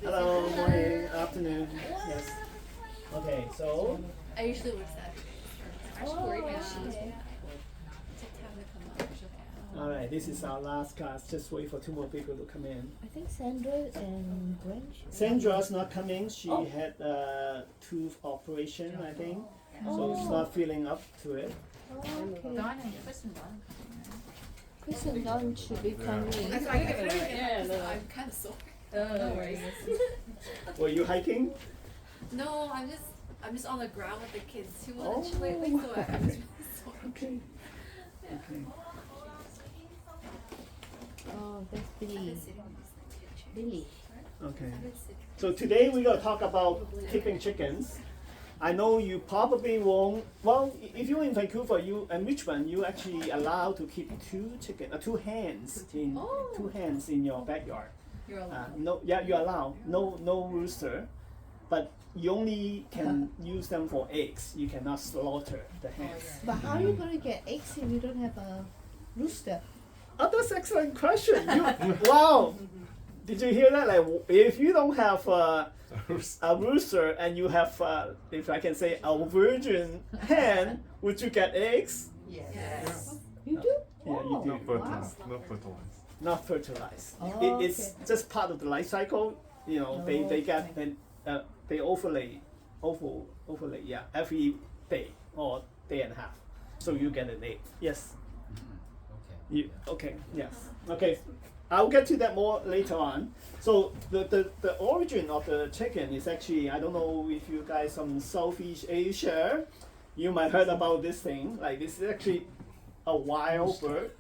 Hello, morning, afternoon. Yes. Okay, so I usually work Saturdays. I'm actually worried my shoes okay. will take time to come up. all right, this is our last class. Just wait for two more people to come in. I think Sandra and Grange. Sandra's not coming. She Oh. had a tooth operation, I think, so Oh. it's not feeling up to it. Oh, okay. Dawn and Chris and Dawn. Chris and Don should be coming. That's why I couldn't get up, so I'm kind of sore. No worries. Were you hiking? No, I'm just on the ground with the kids too Oh. much lately, so I'm just really sore. Okay. Okay. Oh, that's I've Billy. been sitting on this kitchen. Billy. Okay. I've been sitting. So today we're gonna talk about keeping chickens. I know you probably won't. Well, if you're in Vancouver, you and Richmond, you actually allowed to keep two hens in your backyard. You're allowed. No, yeah, you allow no rooster, but you only can use them for eggs. You cannot slaughter the hens. But how are you gonna get eggs if you don't have a rooster? Oh, that's an excellent question. Wow, did you hear that? Like, if you don't have a rooster and you have, if I can say, a virgin hen, would you get eggs? Yes. You do? Yeah, you Oh, do. Not fertilized. Not fertilized. Not fertilized. Oh, It's okay. just part of the life cycle. You know, Oh, they get okay. they overlay, yeah, every day or day and a half. So you get an egg. Yes. Okay. Yes. Okay. I'll get to that more later on. So the origin of the chicken is actually, I don't know if you guys from Southeast Asia, you might heard about this thing. Like, this is actually a wild bird.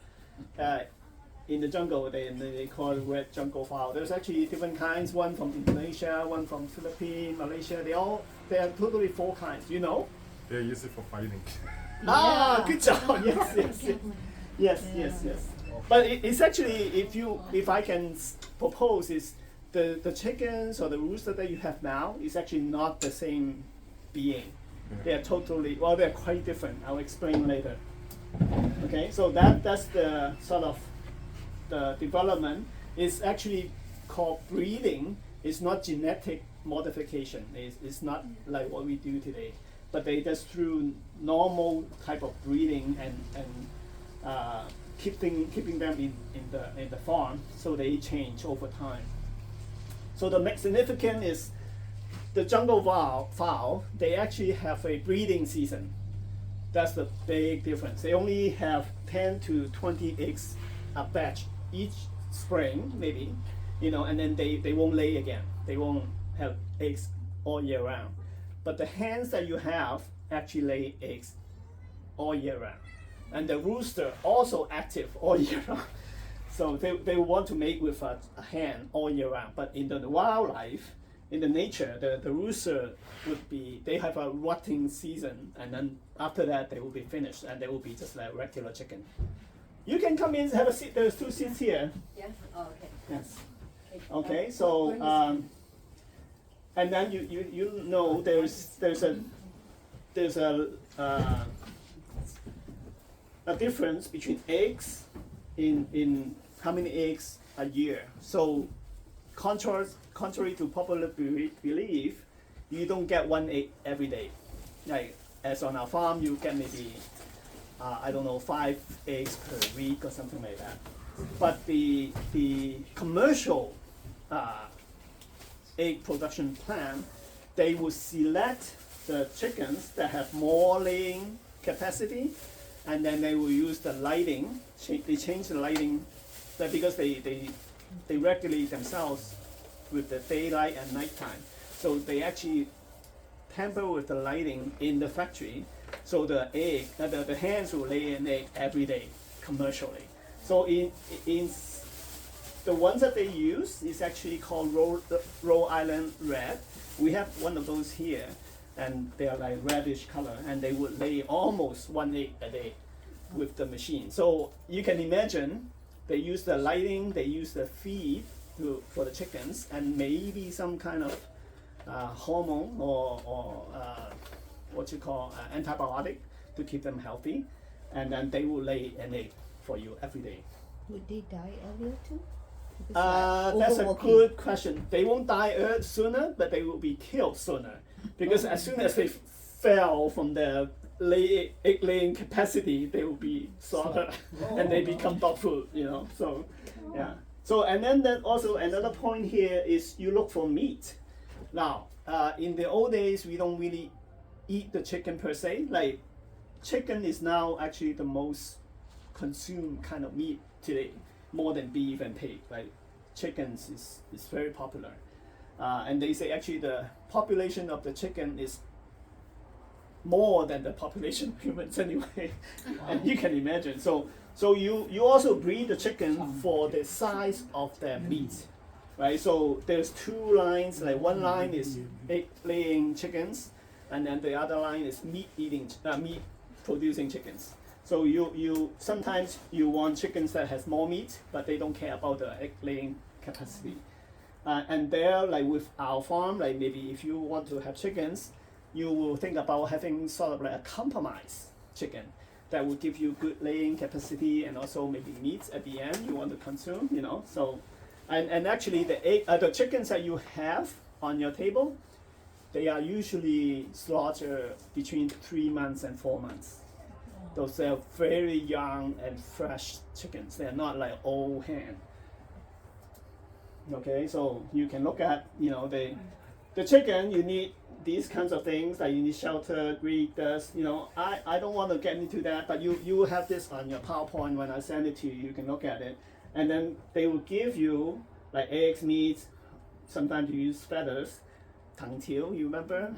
In the jungle, they call it red jungle fowl. There's actually different kinds. One from Indonesia, one from Philippines, Malaysia. They are totally four kinds. You know? They use it for fighting. Ah, Yeah. good job. Yes. But it's actually, if I can propose, is the chickens or the rooster that you have now is actually not the same being. They are totally, well, they're quite different. I'll explain later. Okay, so that's the sort of the development. Is actually called breeding. It's not genetic modification. It's not like what we do today. But they just through normal type of breeding and keeping them in the farm, so they change over time. So the next significant is the jungle fowl. They actually have a breeding season. That's the big difference. They only have 10 to 20 eggs a batch each spring, maybe, and then they won't lay again. They won't have eggs all year round. But the hens that you have actually lay eggs all year round. And the rooster also active all year round. So they want to mate with a hen all year round. But in the wildlife, in the nature, the rooster they have a rutting season, and then after that they will be finished, and they will be just like regular chicken. You can come in, have a seat. There's two seats here. Yeah. Oh, okay. Yes. Okay. So and then you know there's a difference between eggs in how many eggs a year. So contrary to popular belief, you don't get one egg every day. Like, as on our farm, you get maybe 5 eggs per week or something like that. But the commercial egg production plant, they will select the chickens that have more laying capacity, and then they will use the lighting. They change the lighting, because they regulate themselves with the daylight and nighttime. So they actually tamper with the lighting in the factory, so the hens will lay an egg every day commercially. So in the ones that they use is actually called Rhode Island Red. We have one of those here, and they are like reddish color, and they would lay almost one egg a day with the machine. So you can imagine they use the lighting, they use the feed for the chickens, and maybe some kind of hormone or what you call antibiotic to keep them healthy, and then they will lay an egg for you every day. Would they die earlier too? That's a overworking. good question. They won't die sooner, but they will be killed sooner. Because as soon as they fell from their egg laying capacity, they will be slaughtered and they become dog food, you know. So, yeah. So, and then also another point here is you look for meat. Now, in the old days, we don't really eat the chicken per se. Like, chicken is now actually the most consumed kind of meat today, more than beef and pig. Like, chickens is very popular. And they say actually the population of the chicken is more than the population of humans anyway. And you can imagine. So you also breed the chicken for the size of their meat, right? So there's two lines. Like one line is egg-laying chickens, and then the other line is meat-producing chickens. So you sometimes you want chickens that has more meat, but they don't care about the egg-laying capacity. And there, like with our farm, like maybe if you want to have chickens, you will think about having sort of like a compromise chicken that will give you good laying capacity and also maybe meat at the end you want to consume, you know. So, and actually the chickens that you have on your table, they are usually slaughtered between 3 months and 4 months. Those are very young and fresh chickens. They are not like old hen. Okay, so you can look at, you know, the chicken, you need these kinds of things, like you need shelter, grid, dust, you know. I don't want to get into that, but you will have this on your PowerPoint when I send it to you. You can look at it. And then they will give you like eggs, meat, sometimes you use feathers, 藤条, you remember?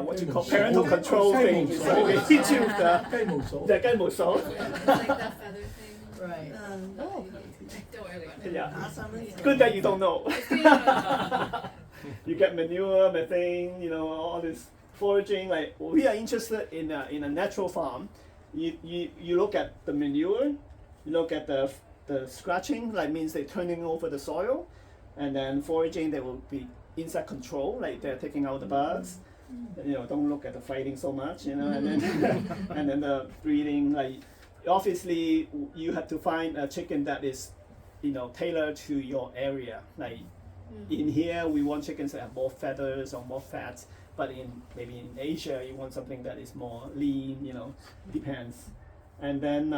What you call parental control thing. So they teach you the 雞毛掃. It's like that feather thing. Right. Oh. Don't worry about it. Yeah. Good that you don't know. You get manure, methane, you know, all this foraging. Like we are interested in a natural farm. You look at the manure, you look at the scratching, like means they're turning over the soil, and then foraging they will be insect control, like they're taking out the bugs. You know, don't look at the fighting so much, you know, and then and then the breeding, like obviously you have to find a chicken that is, you know, tailored to your area. Like in here we want chickens that have more feathers or more fat, but maybe in Asia you want something that is more lean, you know, depends. And then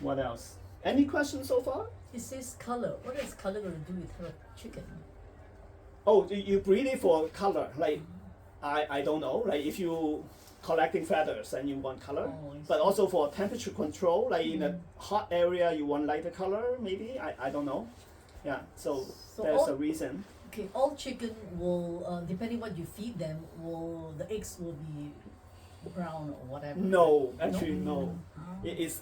what else? Any questions so far? It says color. What is color going to do with her chicken? Oh, you breed it for color. Like I don't know. Like if you collecting feathers and you want color, Oh, I but see. also for temperature control, like in a hot area you want lighter color, maybe. I don't know. Yeah. So So there's all- a reason. Okay, all chicken will, depending what you feed them, the eggs will be brown or whatever. No, actually no. It's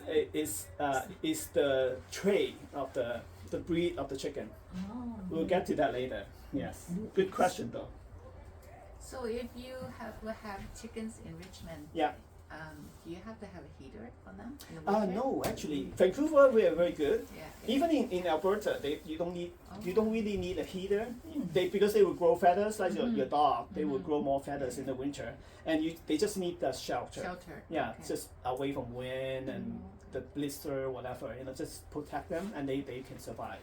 the trait of the breed of the chicken. Oh. We'll get to that later. Yes. Good question though. So if you will have chickens in Richmond, Yeah. do you have to have a heater for them? in the winter? No, actually, Vancouver we are very good. Yeah. Even in Alberta, you don't really need a heater. Mm. Because they will grow feathers like your dog. They will grow more feathers in the winter, and they just need the shelter. Shelter. Yeah, Okay. just away from wind and the blister, whatever. You know, just protect them, and they can survive.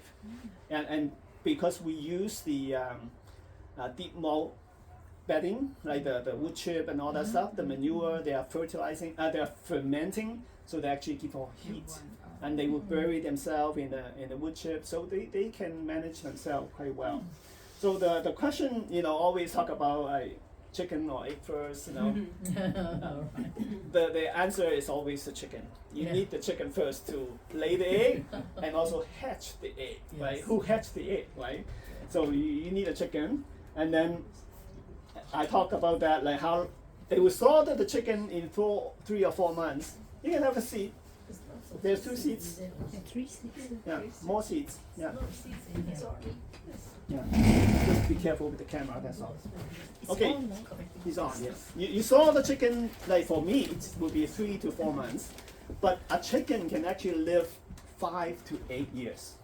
And because we use the deep mold bedding, like the wood chip and all that stuff, the manure, they are fertilizing, they are fermenting, so they actually keep off heat. And they will bury themselves in the wood chip, so they can manage themselves quite well. So the question, you know, always talk about chicken or egg first, you know. The answer is always the chicken. You Yeah. need the chicken first to lay the egg and also hatch the egg, right? Yes. Who hatched the egg, right? So you need a chicken, and then I talked about that, like how they will slaughter the chicken in 3 or 4 months. You can have a seed. There's 2 seeds. And 3 6. Yeah, more seeds. Yeah. in here. Yeah. Just be careful with the camera, that's all. Okay. On, no? He's on, yes. You saw the chicken, like for meat, will be 3 to 4 months. But a chicken can actually live 5 to 8 years.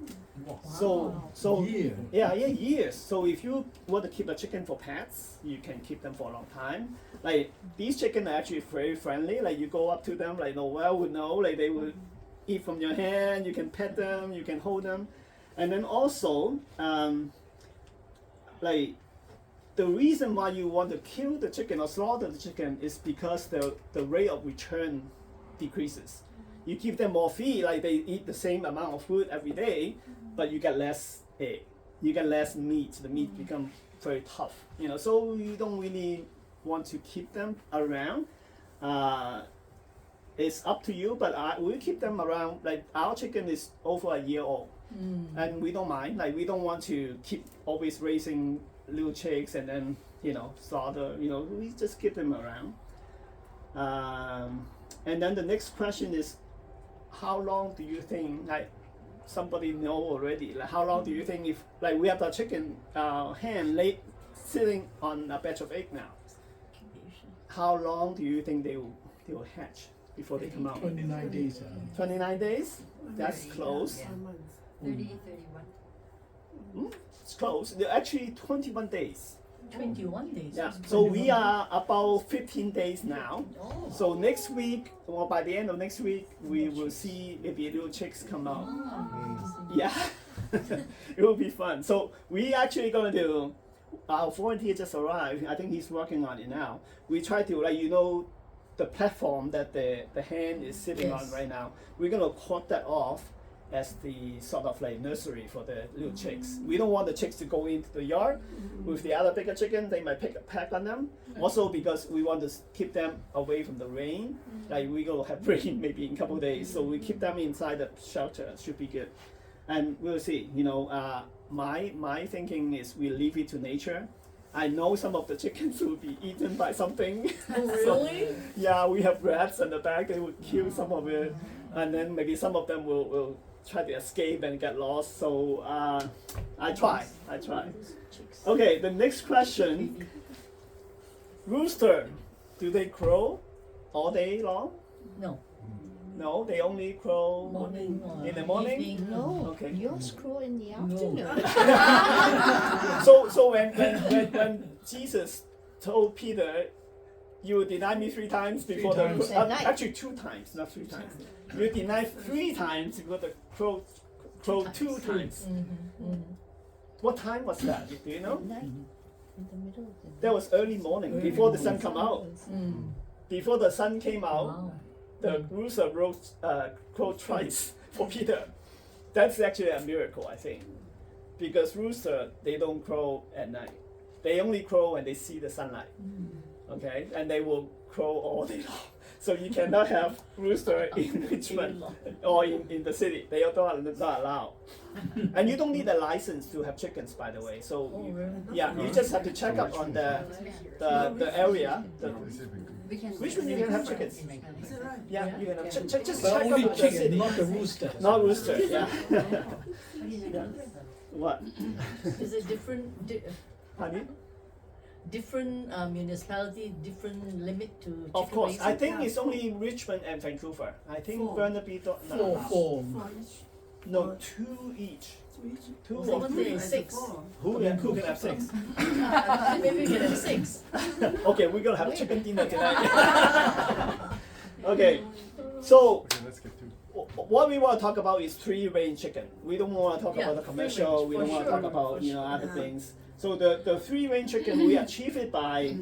So years. So if you want to keep a chicken for pets, you can keep them for a long time. Like these chickens are actually very friendly. Like you go up to them, like Noel would know, like they would eat from your hand. You can pet them. You can hold them, and then also like the reason why you want to kill the chicken or slaughter the chicken is because the rate of return decreases. You give them more feed, like they eat the same amount of food every day, but you get less egg. You get less meat. The meat become very tough. So you don't really want to keep them around. It's up to you, but we keep them around. Like our chicken is over a year old, and we don't mind. Like we don't want to keep always raising little chicks and then slaughter. We just keep them around. And then the next question is, how long do you think, like somebody know already, like how long do you think, if like we have a chicken hen sitting on a batch of egg now, how long do you think they will hatch before they come out? 29 days. 29 days? That's close. 31. It's close. They're actually 21 days. 21 days. Yeah. So we are about 15 days now. Oh. So next week, or by the end of next week, we will see maybe little chicks come out. Yeah. It will be fun. So we actually going to do, our volunteer just arrived. I think he's working on it now. We try to, the platform that the hen is sitting on Yes. right now, we're going to cut that off as the sort of like nursery for the little chicks. We don't want the chicks to go into the yard with the other bigger chicken. They might peck on them. Also because we want to keep them away from the rain. Like we're going to have rain maybe in a couple of days. So we keep them inside the shelter. It should be good. And we'll see. My thinking is we leave it to nature. I know some of the chickens will be eaten by something. Oh, really? Yeah, we have rats in the back. They would kill some of it, and then maybe some of them will try to escape and get lost. So I try. Okay, the next question. Rooster, do they crow all day long? No. No, they only crow Morning or in the morning. evening. No, Okay. yours crow in the afternoon. So when Jesus told Peter, you will deny me 3 times before Three the times. At night. actually 2 times, not 3 times. You deny 3 times before the crow 2 times. What time was that? Do you know? Night. In the middle of the night. That was early morning, Early before the morning. sun come out. Mm. Before the sun came out, Wow. the rooster crowed twice for Peter. That's actually a miracle, I think, because rooster, they don't crow at night. They only crow when they see the sunlight. Okay, and they will crow all day long. So you cannot have rooster in Richmond or in the city. They are not allowed. And you don't need a license to have chickens, by the way. So Oh, you, really? yeah, you just have to check up on the area. Which one you can have chickens? Yeah, you can have just But check only up on the chicken, city. not a rooster. Not rooster, yeah. Yeah. What? Is it different? Honey? Different municipality, different limit to chicken Of course, I raising? think it's only Richmond and Vancouver. I think 4. Burnaby don't. Four. No, 2 each. 2 or Someone 3. say 6. Who can have 6? Maybe we can have 6. Okay, we're gonna have chicken dinner tonight. Okay, so Okay, let's get 2. what we want to talk about is free-range chicken. We don't want to talk Yeah, about the commercial. free-range, We for don't want to sure, talk about for other sure. things. So the free-range chicken, we achieve it by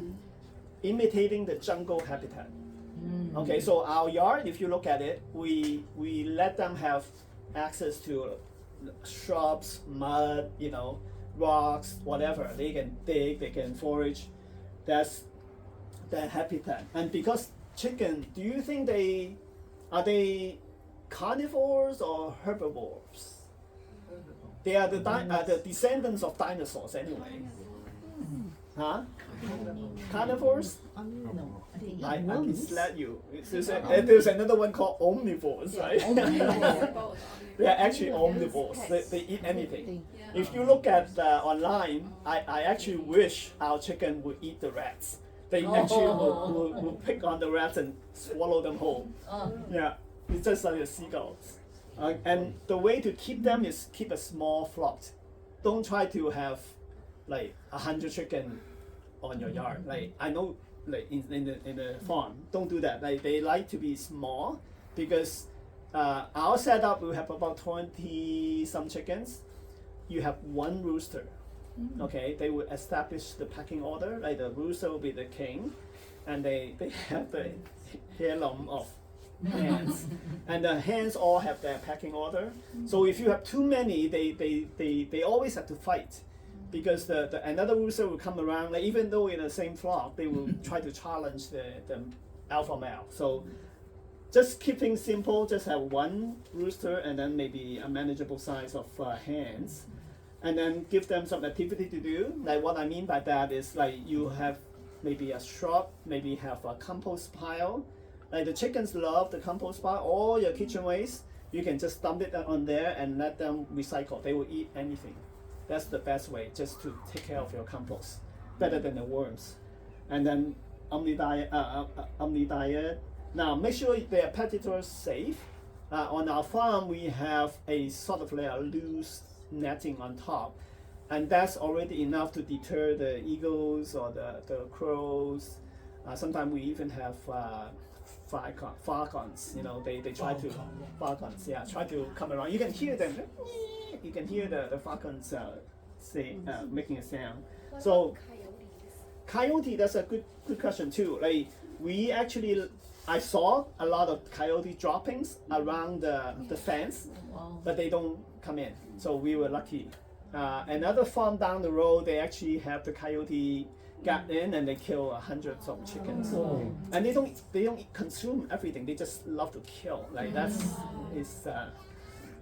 imitating the jungle habitat. Okay, so our yard, if you look at it, we let them have access to shrubs, mud, rocks, whatever. They can dig, they can forage. That's their habitat. And because chicken, do you think are they carnivores or herbivores? They are the descendants of dinosaurs anyway. Huh? Carnivores? No. They eat I worms. misled you. There's another one called omnivores, right? They are actually omnivores. They eat anything. They- If you look at online, I actually wish our chicken would eat the rats. They actually will pick on the rats and swallow them whole. Yeah, it's just like the seagulls. And the way to keep them is keep a small flock. Don't try to have like 100 chicken on your yard. Like I know, like in the farm, don't do that. Like they like to be small because our setup, we have about 20 some chickens. You have one rooster. Okay, they will establish the pecking order. Like the rooster will be the king, and they have the heirloom of hens, and the hens all have their pecking order. So if you have too many, they always have to fight, because the another rooster will come around. Like even though in the same flock, they will try to challenge the alpha male. So just keep things simple. Just have one rooster and then maybe a manageable size of hens. And then give them some activity to do. Like what I mean by that is like you have maybe a shrub, maybe have a compost pile. Like the chickens love the compost pile. All your kitchen waste, you can just dump it on there and let them recycle. They will eat anything. That's the best way, just to take care of your compost, better than the worms. And then Omni diet. Now make sure their predators safe. On our farm, we have a sort of like a loose netting on top, and that's already enough to deter the eagles or the crows. Sometimes we even have falcons. You know, they try to falcons. Yeah, try to come around. You can hear them. You can hear the falcons making a sound. So coyote, that's a good question too. Like we actually, I saw a lot of coyote droppings around the fence, Wow. but they don't come in. So we were lucky. Another farm down the road, they actually have the coyote get in and they kill hundreds of chickens. And they don't consume everything. They just love to kill. Like that's is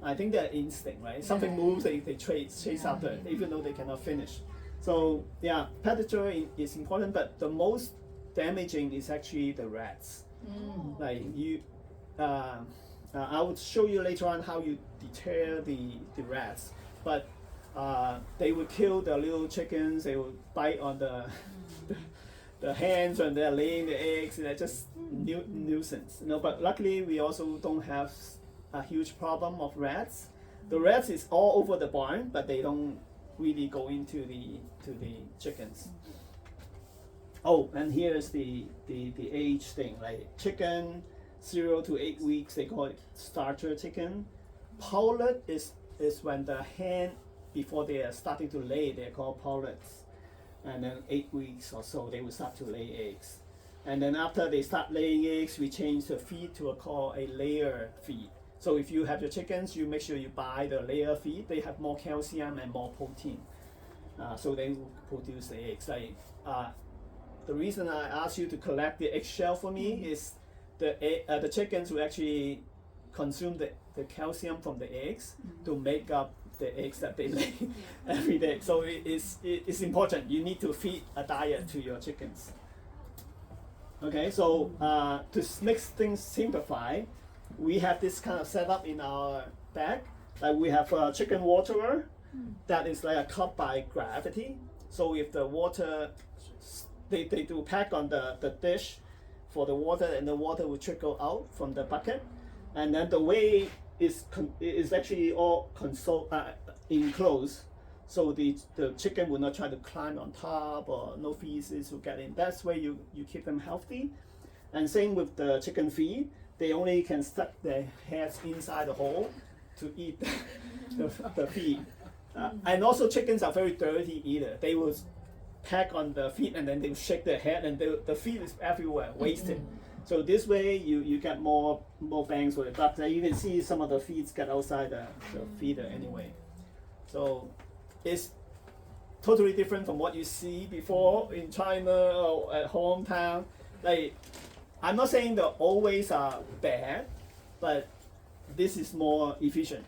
I think their instinct, right? Something moves, they chase after it, even though they cannot finish. So yeah, predator is important, but the most damaging is actually the rats. Like you, I would show you later on how you deter the rats, but they will kill the little chickens. They will bite on the hens when they're laying the eggs. They're just nuisance, you know. But luckily, we also don't have a huge problem of rats. The rats is all over the barn, but they don't really go into the chickens. Oh, and here's the age thing. Like chicken, 0 to 8 weeks, they call it starter chicken. Powlet is when the hen, before they are starting to lay, they're called powlets. And then 8 weeks or so, they will start to lay eggs. And then after they start laying eggs, we change the feed to a layer feed. So if you have your chickens, you make sure you buy the layer feed. They have more calcium and more protein. So they will produce the eggs. Like, the reason I asked you to collect the eggshell for me is the chickens will actually consume the calcium from the eggs to make up the eggs that they lay every day. So it's important. You need to feed a diet to your chickens. Okay, so to make things simplify, we have this kind of setup in our bag. Like we have a chicken waterer that is like a cup by gravity. So if the water, they do pack on the dish for the water, and the water will trickle out from the bucket, and then the way is actually all enclosed, so the chicken will not try to climb on top, or no feces will get in. That's where you keep them healthy. And same with the chicken feed, they only can stuck their heads inside the hole to eat the feed. And also chickens are very dirty either. They will peck on the feet and then they will shake their head, and the feed is everywhere, wasted. So this way you get more bangs for the buck. You can see some of the feeds get outside the feeder anyway. So it's totally different from what you see before in China or at hometown. Like, I'm not saying the old ways are bad, but this is more efficient,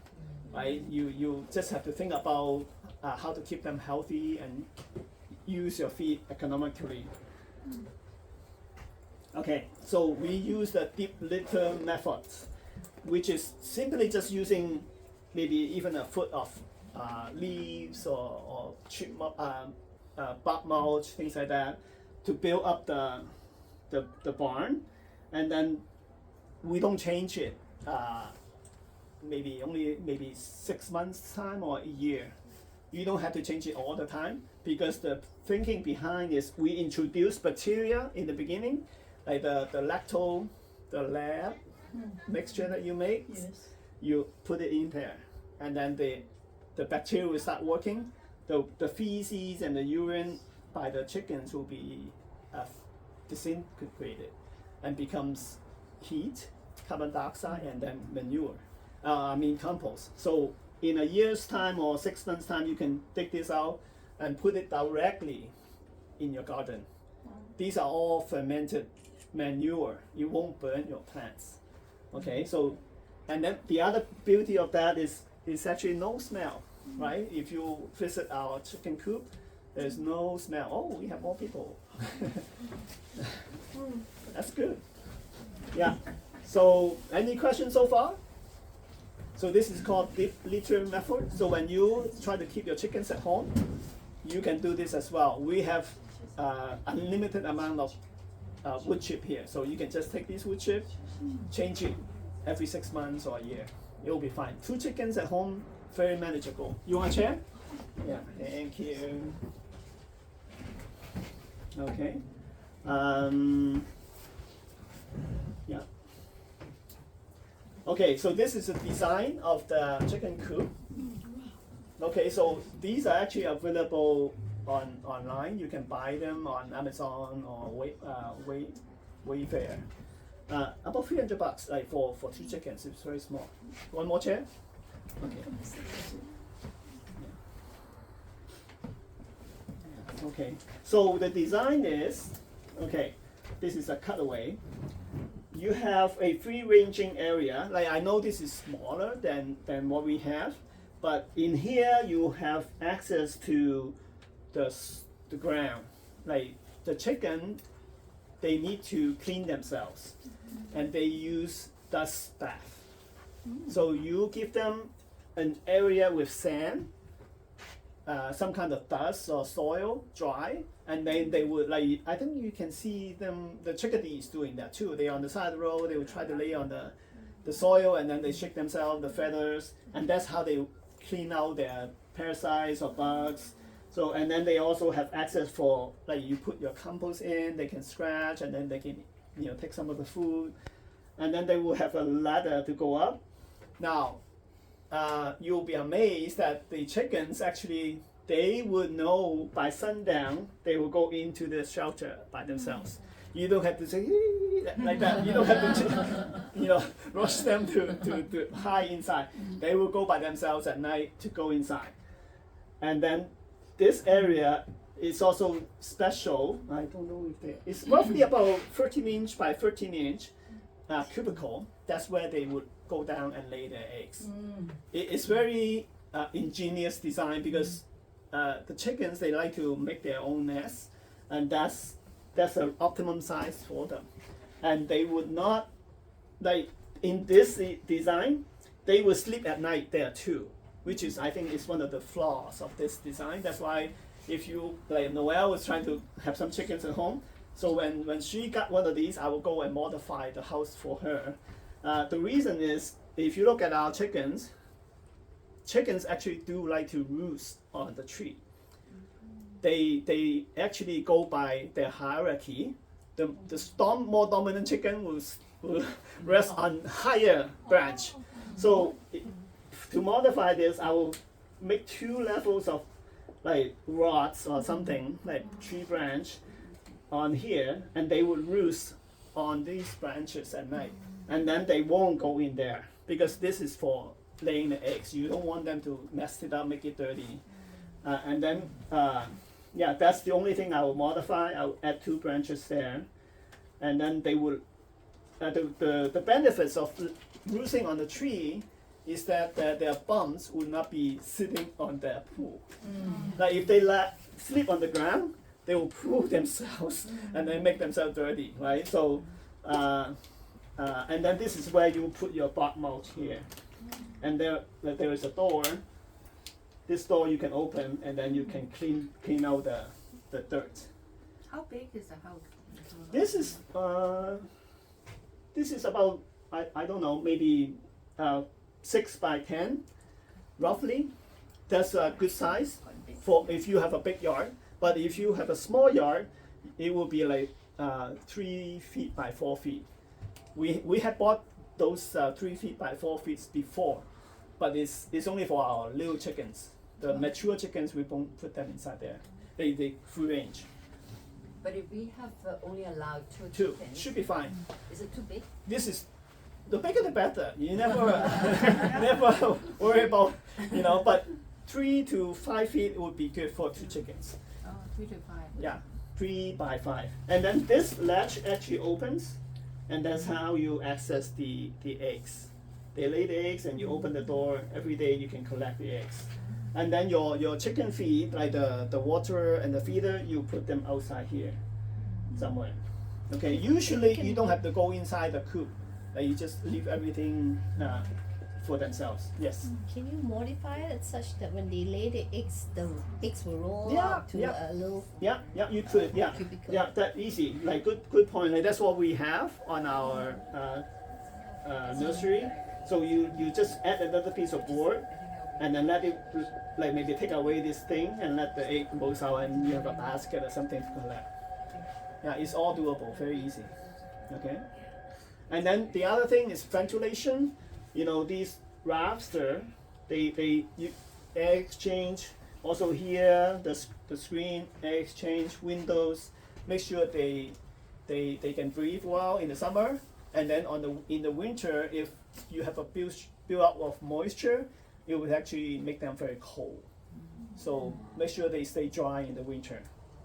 right? You just have to think about how to keep them healthy and use your feed economically. Okay, so we use the deep litter method, which is simply just using maybe even a foot of leaves or bark mulch, things like that, to build up the barn, and then we don't change it. Maybe 6 months time or a year. You don't have to change it all the time, because the thinking behind is we introduce bacteria in the beginning, like the lacto, the lab, mixture that you make, Yes. you put it in there, and then the bacteria will start working. The feces and the urine by the chickens will be disintegrated and becomes heat, carbon dioxide, and then manure. Compost. So in a year's time or 6 months' time, you can take this out and put it directly in your garden. These are all fermented manure. You won't burn your plants. Okay, so and then the other beauty of that is actually no smell, right? If you visit our chicken coop, there's no smell. Oh, we have more people. That's good. Yeah. So any questions so far? So this is called deep litter method. So when you try to keep your chickens at home, you can do this as well. We have unlimited amount of wood chip here. So you can just take this wood chip, change it every 6 months or a year. It will be fine. 2 chickens at home, very manageable. You want a chair? Yeah, thank you. Okay. Yeah. Okay, so this is the design of the chicken coop. Okay, so these are actually available online. You can buy them on Amazon or Wayfair. About $300, like for 2 chickens. It's very small. One more chair. Okay. Okay. So the design is okay. This is a cutaway. You have a free-ranging area. Like I know this is smaller than what we have, but in here you have access to the ground. Like the chicken, they need to clean themselves, and they use dust bath. So you give them an area with sand, some kind of dust or soil, dry, and then they would I think you can see them, the chickadees doing that too. They're on the side of the road, they would try to lay on the soil, and then they shake themselves, the feathers, and that's how they clean out their parasites or bugs. So, and then they also have access for, you put your compost in, they can scratch, and then they can, take some of the food, and then they will have a ladder to go up. Now, you'll be amazed that the chickens actually, they would know by sundown, they will go into the shelter by themselves. You don't have to say, like that. You don't have to, rush them to hide inside. They will go by themselves at night to go inside. And then this area is also special. I don't know if it's roughly about 13-inch by 13-inch cubicle. That's where they would go down and lay their eggs. It's very ingenious design because the chickens, they like to make their own nests, and that's an optimum size for them. And they would not, in this design, they will sleep at night there too, which is, I think, is one of the flaws of this design. That's why if you, Noelle was trying to have some chickens at home, so when she got one of these, I will go and modify the house for her. The reason is, if you look at our chickens actually do like to roost on the tree. They actually go by their hierarchy. The more dominant chicken will rest on higher branch. So to modify this, I will make 2 levels of rods or something, like tree branch on here, and they will roost on these branches at night. And then they won't go in there because this is for laying the eggs. You don't want them to mess it up, make it dirty. And then, that's the only thing I will modify. I'll add 2 branches there. And then they will, the benefits of roosting on the tree is that their bums will not be sitting on their poo. If they sleep on the ground, they will poo themselves and then make themselves dirty, right? So, and then this is where you put your bark mulch here. And there is a door. This door you can open, and then you can clean out the dirt. How big is the house? This is about I don't know, maybe 6 by 10, roughly. That's a good size for if you have a big yard. But if you have a small yard, it will be 3 feet by 4 feet. We had bought those 3 feet by 4 feet before, but it's only for our little chickens. The mature chickens, we won't put them inside there. They free range. But if we have only allowed two Two chickens, should be fine. is it too big? This is the bigger the better. You never never worry about, you know, but 3 to 5 feet would be good for 2 chickens. Oh, 3 to 5. Yeah, 3 by 5. And then this latch actually opens, and that's how you access the eggs. They lay the eggs and you open the door. Every day you can collect the eggs. And then your chicken feed, like the water and the feeder, you put them outside here somewhere. Okay, usually you don't have to go inside the coop. You just leave everything for themselves. Yes. Can you modify it such that when they lay the eggs will roll Yeah, out to yeah. a little Yeah, you could. Yeah, cubicle? yeah, that easy. Like good point. Like that's what we have on our nursery. So you just add another piece of board, and then let it like maybe take away this thing and let the egg goes out, and you have a basket or something to collect. Yeah, it's all doable. Very easy. Okay. And then the other thing is ventilation. You know, these rafter, they air exchange. Also here, the screen, air exchange, windows. Make sure they can breathe well in the summer. And then in the winter, if you have a build up of moisture, it would actually make them very cold. So make sure they stay dry in the winter.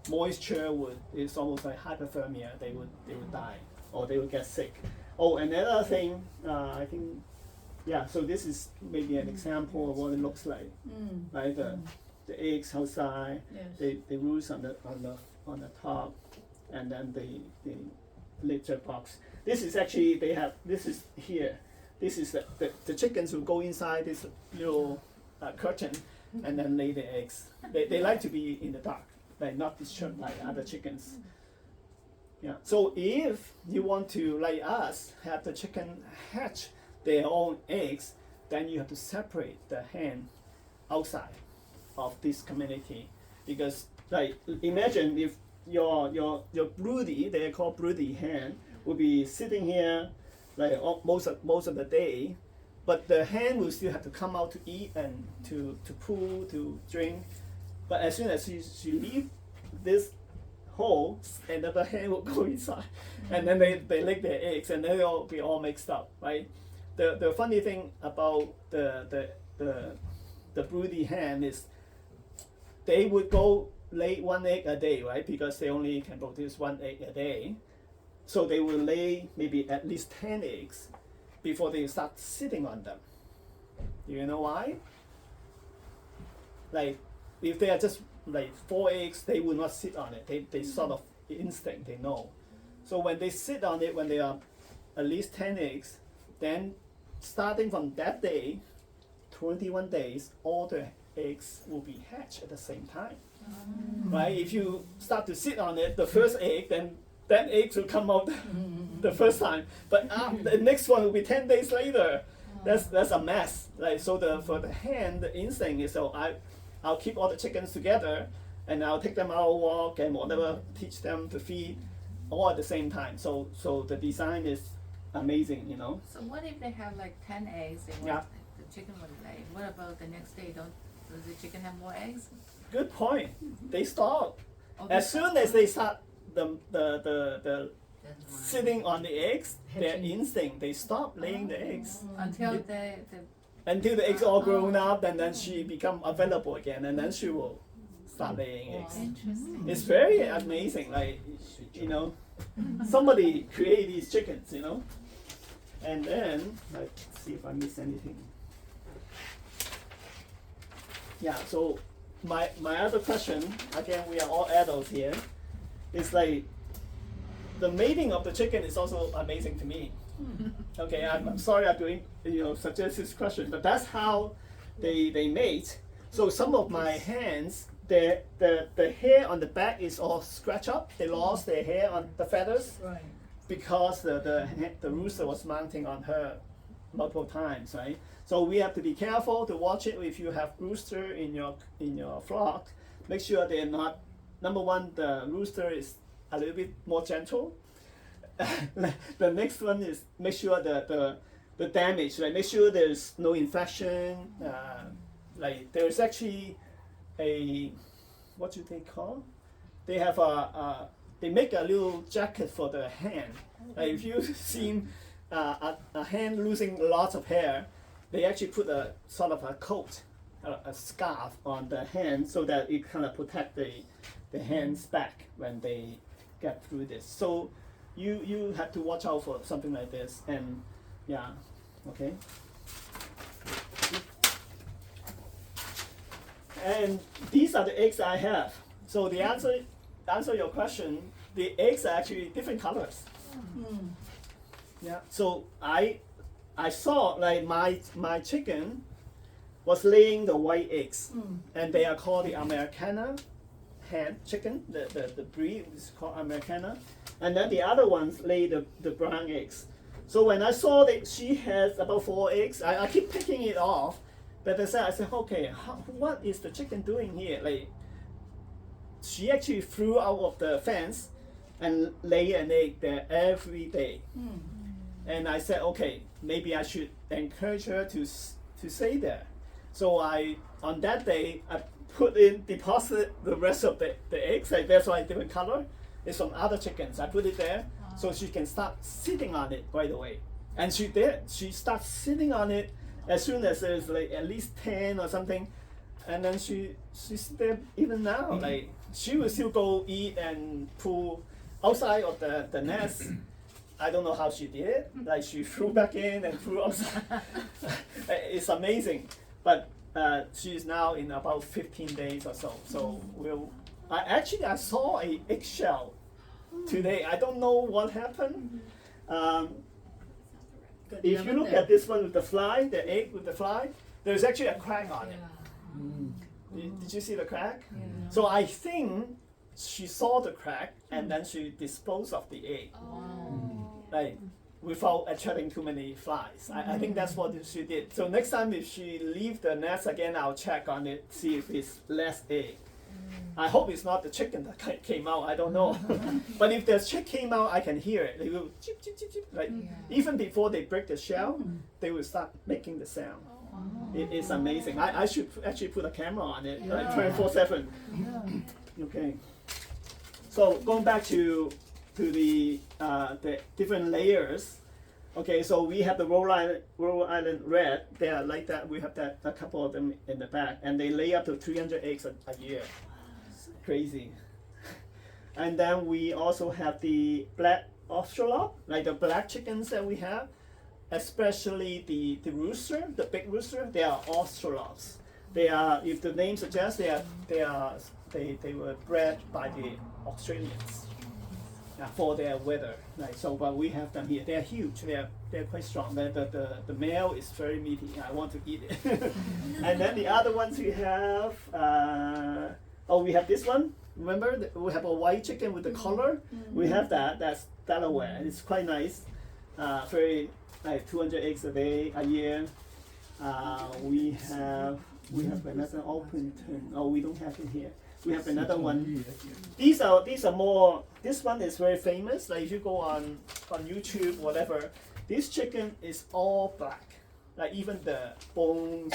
Moisture is almost like hypothermia. They would die or they would get sick. Oh, and another thing, I think, yeah. So this is maybe an example of what it looks like, right? The eggs outside, Yes. the roost on the top, and then the litter box. This is actually this is here. This is the chickens will go inside this little curtain and then lay the eggs. They like to be in the dark, like not disturbed like other chickens. Yeah. So if you want to, like us, have the chicken hatch their own eggs, then you have to separate the hen outside of this community, because like imagine if your broody, they are called broody hen, will be sitting here like most of the day, but the hen will still have to come out to eat and to poo, to drink. But as soon as she leave this hole, another hen will go inside, and then they lay their eggs, and then they'll be all mixed up, right? The funny thing about the broody hen is they would go lay 1 egg a day, right? Because they only can produce 1 egg a day. So they will lay maybe at least 10 eggs before they start sitting on them. Do you know why? Like, if they are just like 4 eggs, they will not sit on it. They sort of instinct, they know. So when they sit on it, when they are at least 10 eggs, then starting from that day, 21 days, all the eggs will be hatched at the same time. Right? If you start to sit on it, the first egg, then that egg will come out the first time. But the next one will be 10 days later. That's a mess. Like, so for the hen, the instinct is, so I'll keep all the chickens together, and I'll take them out walk and whatever, teach them to feed all at the same time. So the design is amazing, you know. So what if they have like 10 eggs? They Yeah. want the chicken would lay. What about the next day? Does the chicken have more eggs? Good point. They stop. Oh, As they- soon as they start the That's sitting on the eggs, their Hatching. instinct, they stop laying the eggs. until It- the Until the eggs all grown up, and then she become available again, and then she will start laying eggs. interesting. It's very amazing, like, you know, somebody create these chickens, you know. And then, let's see if I miss anything. Yeah, so my other question, again, we are all adults here, is like, the mating of the chicken is also amazing to me. Okay, I'm sorry I'm doing, suggest this question, but that's how they mate. So some of my hens, the hair on the back is all scratched up. They lost their hair on the feathers Right. because the rooster was mounting on her multiple times, right? So we have to be careful to watch it. If you have rooster in your flock, make sure they're not. Number one, the rooster is a little bit more gentle. The next one is make sure that the damage. Like make sure there's no infection. Like there's actually a what do they call? They have they make a little jacket for the hand. Like if you've seen a hand losing lots of hair, they actually put a sort of a coat, a scarf on the hand so that it kind of protect the hands back when they get through this. So you have to watch out for something like this, and yeah, okay. And these are the eggs I have. So the answer your question, the eggs are actually different colors. Yeah. So I saw like my chicken was laying the white eggs, and they are called the Americana hen chicken. The breed is called Americana, and then the other ones lay the brown eggs. So when I saw that she has about 4 eggs, I keep picking it off. But I said, okay, what is the chicken doing here? Like, she actually flew out of the fence and lay an egg there every day. And I said, okay, maybe I should encourage her to stay there. So on that day, I deposit the rest of the eggs. Like that's why different color. It's from other chickens. I put it there so she can start sitting on it right away. And she did. She starts sitting on it as soon as there's like at least 10 or something, and then she's there even now. Like she will still go eat and poo outside of the nest. I don't know how she did it. Like she flew back in and flew outside. It's amazing. But she's now in about 15 days or so. So I saw a eggshell today. I don't know what happened. If you look at this one with the fly, the egg with the fly, there's actually a crack on it. Did you see the crack? Yeah. So I think she saw the crack and then she disposed of the egg, like without attracting too many flies. I think that's what she did. So next time if she leave the nest again, I'll check on it, see if it's less egg. I hope it's not the chicken that came out. I don't know. But if the chick came out, I can hear it. They will chip, chip, chip, chip. Like even before they break the shell, they will start making the sound. It's amazing. I should actually put a camera on it, like 24/7. Okay. So going back to the different layers. Okay, so we have the Rhode Island Red. They are like that. We have a couple of them in the back, and they lay up to 300 eggs a year. Crazy. And then we also have the black Australorp, like the black chickens that we have, especially the rooster, the big rooster. They are Australorps. They are, if the name suggests, they were bred by the Australians for their weather. Like so, but we have them here. They are huge. They're quite strong. The male is very meaty. I want to eat it. And then the other ones we have. We have this one. Remember, we have a white chicken with the collar. We have that. That's Delaware. It's quite nice. Very like 200 eggs a year. We have another Orpington. Oh, we don't have it here. We have another one. These are more. This one is very famous. Like if you go on YouTube, whatever, this chicken is all black. Like even the bones,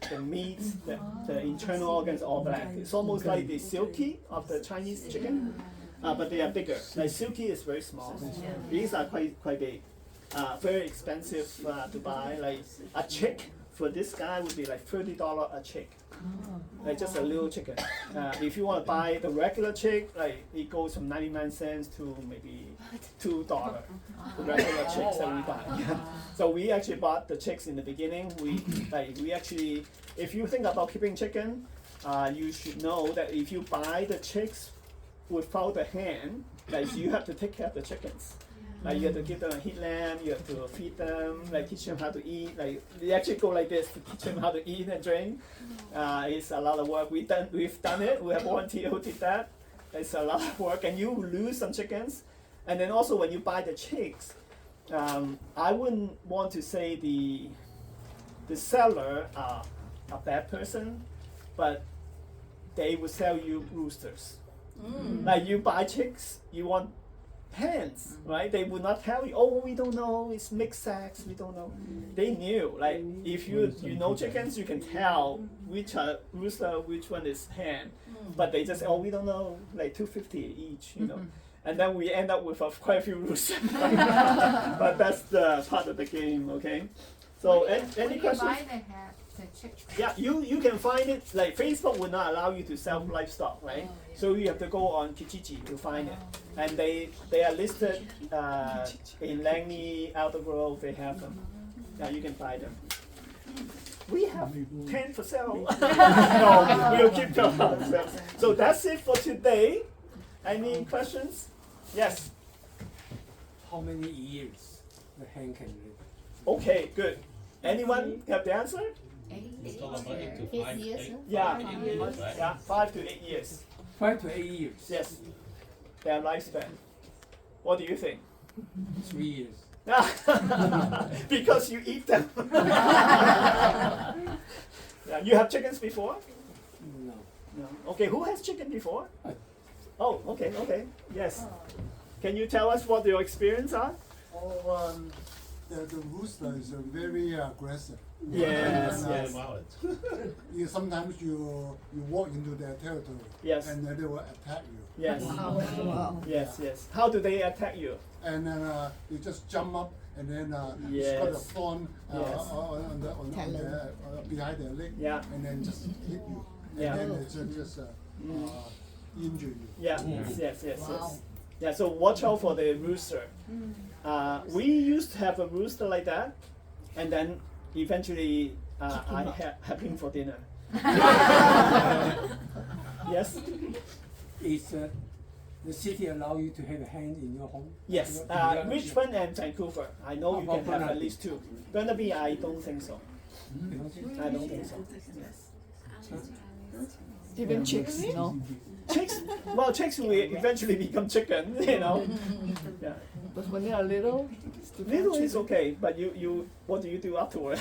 the meat, the internal organs, all black. It's almost like the silky of the Chinese chicken, but they are bigger. Like silky is very small. These are quite big. Very expensive to buy. Like a chick for this guy would be like $30 a chick. Like just a little chicken. If you want to buy the regular chick, like it goes from 99 cents to maybe $2. The regular chicks that we buy. Yeah. So we actually bought the chicks in the beginning. We actually, if you think about keeping chicken, you should know that if you buy the chicks without the hen, like you have to take care of the chickens. Like you have to give them a heat lamp, you have to feed them, like teach them how to eat. Like they actually go like this to teach them how to eat and drink. It's a lot of work. We've done it. We have volunteer who did that. It's a lot of work, and you lose some chickens. And then also when you buy the chicks, I wouldn't want to say the seller a bad person, but they will sell you roosters. Like you buy chicks, you want hens, right? They would not tell you, oh, we don't know, it's mixed sex, we don't know. They knew, like if you know chickens, you can tell which are rooster, which one is hen. But they just say, oh, we don't know, like 250 each, you know. And then we end up with quite a few roosters. But that's the part of the game, okay? So any Where do you questions? buy the chicks? Yeah, you can find it, like Facebook will not allow you to sell livestock, right? Oh, yeah. So you have to go on Kijiji to find it. And they are listed in Langley, Alder Grove, they have them. Yeah, you can buy them. We have 10 for sale. No, we'll keep them ourselves. So that's it for today. Any questions? Yes. How many years the hen can live? Okay, good. Anyone have the answer? 8 5 years. Huh? Yeah. 8 years, right? Yeah, 5 to 8 years. 5 to 8 years. Yes. Their lifespan. What do you think? 3 years. Because you eat them. Yeah, you have chickens before? No. No. Okay, who has chicken before? I- Oh, okay. Yes. Can you tell us what your experience are? Oh, the rooster is very aggressive. Yes, And, yes. Violent. Sometimes you walk into their territory. Yes. And then they will attack you. Yes. Wow. Yes. How do they attack you? And then you just jump up and then it's got a Yes. thorn Yes. behind their leg. Yeah. And then just hit you. And Yeah. then it's just injure you. Yeah. Mm. Yes. Wow. Yeah. So watch out for the rooster. We used to have a rooster like that, and then eventually I have him for dinner. Yes. Is the city allow you to have a hen in your home? Yes. Richmond and Vancouver. I know you can have at least 2. Burnaby, I don't think so. You know? I don't think so. Even chicks, no? Chicks, well, chicks will eventually become chicken, you know. Yeah. But when they are little, still Little chicken. is okay, but you what do you do afterward?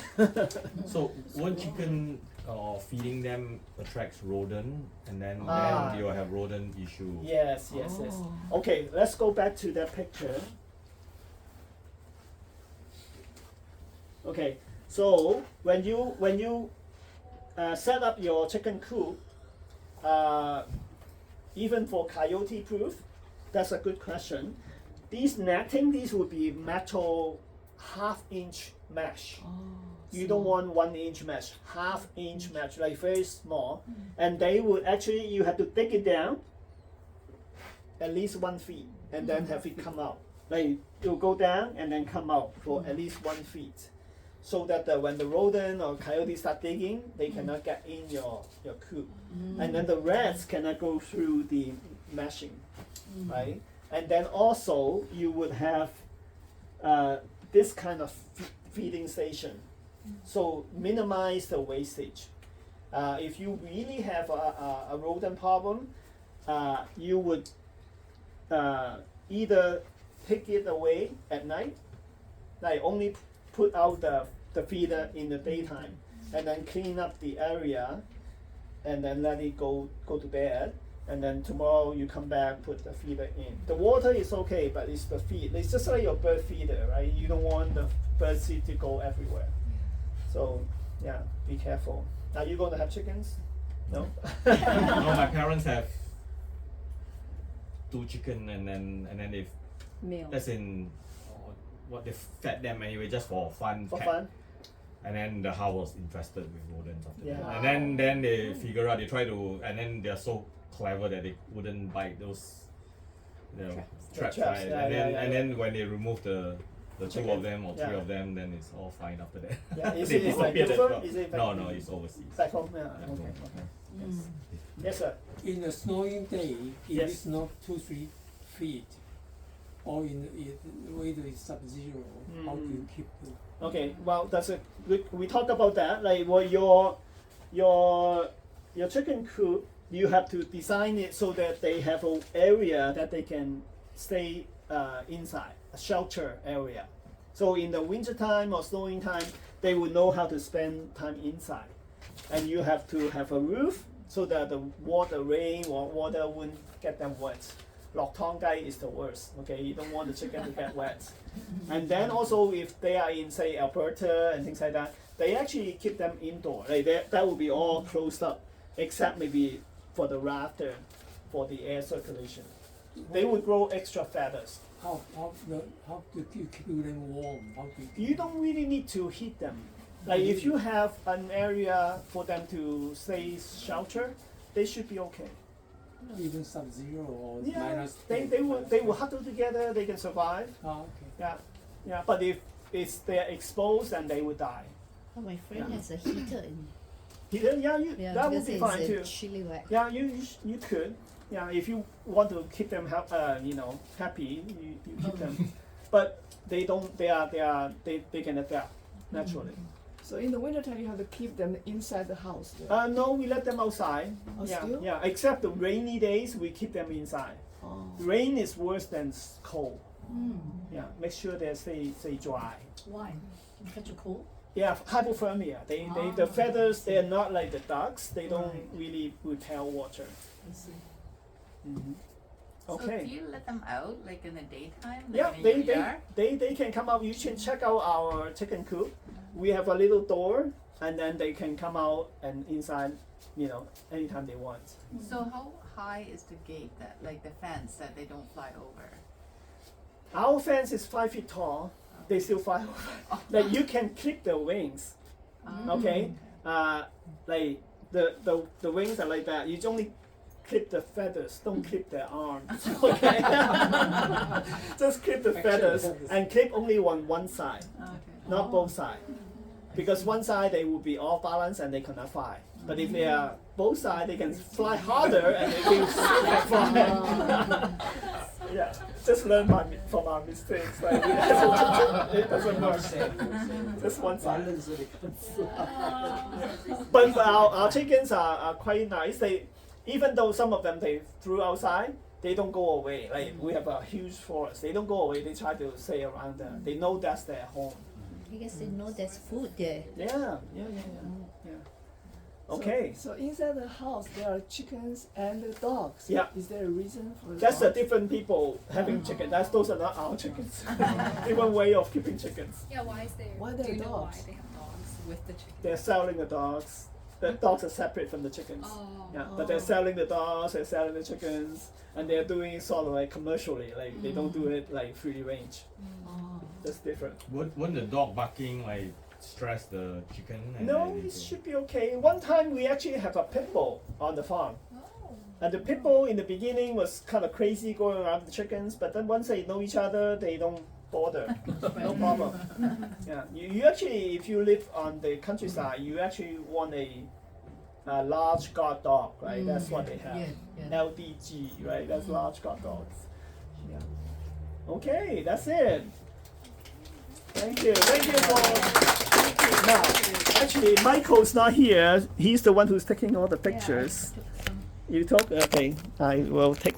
So one chicken feeding them attracts rodent, and then Ah. you'll have rodent issue. Yes. Okay, let's go back to that picture. Okay, so when you set up your chicken coop, even for coyote proof, that's a good question. These netting, these would be metal 1/2 inch mesh. You don't want 1 inch mesh, 1/2 inch mesh, like very small. And they would actually, you have to dig it down at least 1 feet and then have it come out. Like you'll go down and then come out for at least 1 feet. So that when the rodent or coyote start digging, they cannot get in your coop. And then the rats cannot go through the meshing, right? And then also you would have this kind of feeding station. So minimize the wastage. If you really have a rodent problem, you would either take it away at night, like only put out the feeder in the daytime, and then clean up the area, and then let it go to bed. And then tomorrow you come back, put the feeder in. The water is okay, but it's the feed. It's just like your bird feeder, right? You don't want the bird seed to go everywhere. So yeah, be careful. Are you going to have chickens? No. No, my parents have 2 chicken, and then they Meal. that's in what they fed them anyway, just for fun. For pet. fun. And then the house was infested with rodents after Yeah. that. And then they figure out, they try to, and then they're so clever that they wouldn't bite those traps, traps, right? yeah, And then when they remove the 2 Chicken, of them or 3 yeah. of them, then it's all fine after that. Yeah, is They it in disappeared as Vancouver? well. Is it No, Vancouver? it's overseas. Back home, yeah. Yeah. Okay. Yes, sir. In a snowing day, if Yes. it's not 2-3 feet, or in weather is sub-zero, how do you keep the Okay, well, that's a good. We talked about that. Like, well, your chicken coop, you have to design it so that they have an area that they can stay inside, a shelter area. So in the winter time or snowing time, they would know how to spend time inside. And you have to have a roof so that the water, rain or water wouldn't get them wet. lok tong gai is the worst. Okay, you don't want the chicken to get wet. And then also if they are in say Alberta and things like that, they actually keep them indoor. Like that will be all closed up, except maybe for the rafter, for the air circulation. They would grow extra feathers. How to keep them warm? How to You don't really need to heat them. Like if you have an area for them to stay shelter, they should be okay. even sub-zero or Yeah, minus they 10? will huddle together. They can survive. Ah, okay. Yeah, yeah. But if they're exposed, then they will die. Oh, my friend has a heater in. Yeah, that would because be it's fine too. chilly wet. Yeah, you could. Yeah, if you want to keep them happy, you keep them. But they don't. They can adapt naturally. So in the wintertime, you have to keep them inside the house. Yeah. No, we let them outside. Oh, Yeah, still? yeah. Except the rainy days, we keep them inside. Oh. Rain is worse than cold. Mm. Yeah, make sure they stay dry. Why? Can catch a cold? Yeah, hypothermia. The feathers, they are not like the ducks. They don't Right. really repel water. I see. Mm-hmm. So Okay. do you let them out like in the daytime? Like Yeah, in your yard? they can come out. You can check out our chicken coop. We have a little door, and then they can come out and inside, anytime they want. So how high is the gate that like the fence that they don't fly over? Our fence is 5 feet tall. They still fly over. Like you can clip the wings. Okay. Like the wings are like that. You only clip the feathers. Don't clip their arms. Okay. Just clip the feathers and clip only on one side, Okay. not both sides. Because one side they will be off balance and they cannot fly. But if they are both sides, they can fly harder and they will fly. Yeah, just learn from our mistakes. Like, it doesn't work. Just one side. But our chickens are quite nice. Even though some of them they threw outside, they don't go away. Like we have a huge forest. They don't go away. They try to stay around there. They know that's their home. I guess they know there's food there. Yeah. Okay. So inside the house, there are chickens and dogs. Yeah. Is there a reason for the That's the dogs? different people having chicken. Those are not our chickens. Different way of keeping chickens. Yeah, why is there? Why do there you know why dogs? they have dogs with the chicken? They're selling the dogs. The dogs are separate from the chickens. Oh. Yeah, but they're selling the dogs, they're selling the chickens, and they're doing it sort of like commercially. Like they don't do it like free range. That's different. Wouldn't the dog barking like stress the chicken? And No, then it it should be okay. One time we actually have a pit bull on the farm. Oh. And the pit bull in the beginning was kind of crazy going around the chickens, but then once they know each other, they don't bother. No problem. Yeah, you actually, if you live on the countryside, you actually want a large guard dog, right? That's what they have. Yeah. LDG, right? That's large guard dogs. Yeah. Okay, that's it. Thank you. Thank you for. Now, actually, Michael's not here. He's the one who's taking all the pictures. You talk? Okay, I will take.